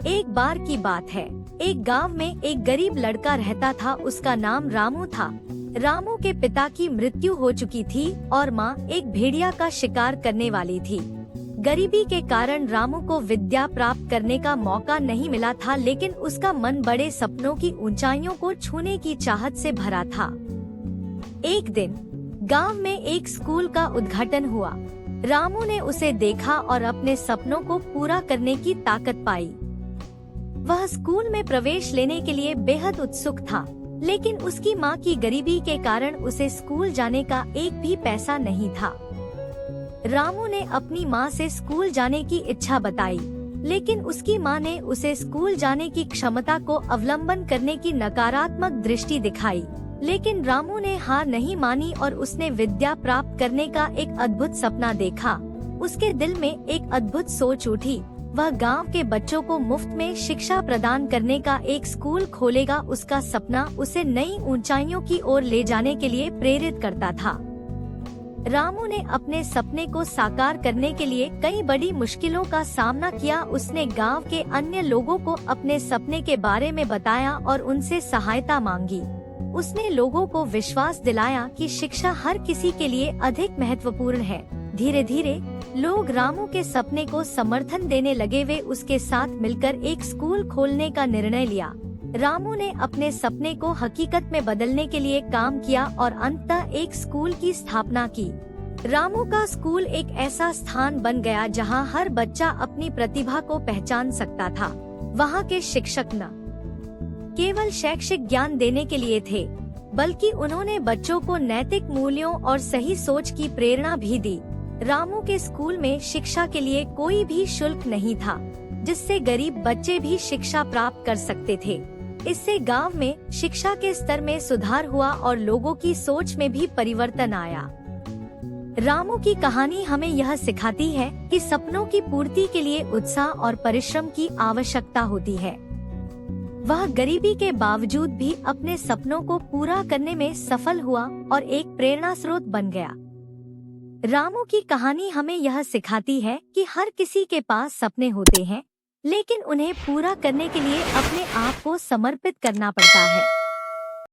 एक बार की बात है, एक गांव में एक गरीब लड़का रहता था। उसका नाम रामू था। रामू के पिता की मृत्यु हो चुकी थी और माँ एक भेड़िया का शिकार करने वाली थी। गरीबी के कारण रामू को विद्या प्राप्त करने का मौका नहीं मिला था, लेकिन उसका मन बड़े सपनों की ऊंचाइयों को छूने की चाहत से भरा था। एक दिन गांव में एक स्कूल का उद्घाटन हुआ। रामू ने उसे देखा और अपने सपनों को पूरा करने की ताकत पाई। वह स्कूल में प्रवेश लेने के लिए बेहद उत्सुक था, लेकिन उसकी माँ की गरीबी के कारण उसे स्कूल जाने का एक भी पैसा नहीं था। रामू ने अपनी माँ से स्कूल जाने की इच्छा बताई, लेकिन उसकी माँ ने उसे स्कूल जाने की क्षमता को अवलंबन करने की नकारात्मक दृष्टि दिखाई। लेकिन रामू ने हार नहीं मानी और उसने विद्या प्राप्त करने का एक अद्भुत सपना देखा। उसके दिल में एक अद्भुत सोच उठी। वह गांव के बच्चों को मुफ्त में शिक्षा प्रदान करने का एक स्कूल खोलेगा। उसका सपना उसे नई ऊंचाइयों की ओर ले जाने के लिए प्रेरित करता था। रामू ने अपने सपने को साकार करने के लिए कई बड़ी मुश्किलों का सामना किया। उसने गांव के अन्य लोगों को अपने सपने के बारे में बताया और उनसे सहायता मांगी। उसने लोगों को विश्वास दिलाया कि शिक्षा हर किसी के लिए अधिक महत्वपूर्ण है। धीरे धीरे लोग रामू के सपने को समर्थन देने लगे। वे उसके साथ मिलकर एक स्कूल खोलने का निर्णय लिया। रामू ने अपने सपने को हकीकत में बदलने के लिए काम किया और अंततः एक स्कूल की स्थापना की। रामू का स्कूल एक ऐसा स्थान बन गया जहां हर बच्चा अपनी प्रतिभा को पहचान सकता था। वहां के शिक्षक न केवल शैक्षिक ज्ञान देने के लिए थे, बल्कि उन्होंने बच्चों को नैतिक मूल्यों और सही सोच की प्रेरणा भी दी। रामू के स्कूल में शिक्षा के लिए कोई भी शुल्क नहीं था, जिससे गरीब बच्चे भी शिक्षा प्राप्त कर सकते थे। इससे गांव में शिक्षा के स्तर में सुधार हुआ और लोगों की सोच में भी परिवर्तन आया। रामू की कहानी हमें यह सिखाती है कि सपनों की पूर्ति के लिए उत्साह और परिश्रम की आवश्यकता होती है। वह गरीबी के बावजूद भी अपने सपनों को पूरा करने में सफल हुआ और एक प्रेरणा स्रोत बन गया। रामू की कहानी हमें यह सिखाती है कि हर किसी के पास सपने होते हैं, लेकिन उन्हें पूरा करने के लिए अपने आप को समर्पित करना पड़ता है।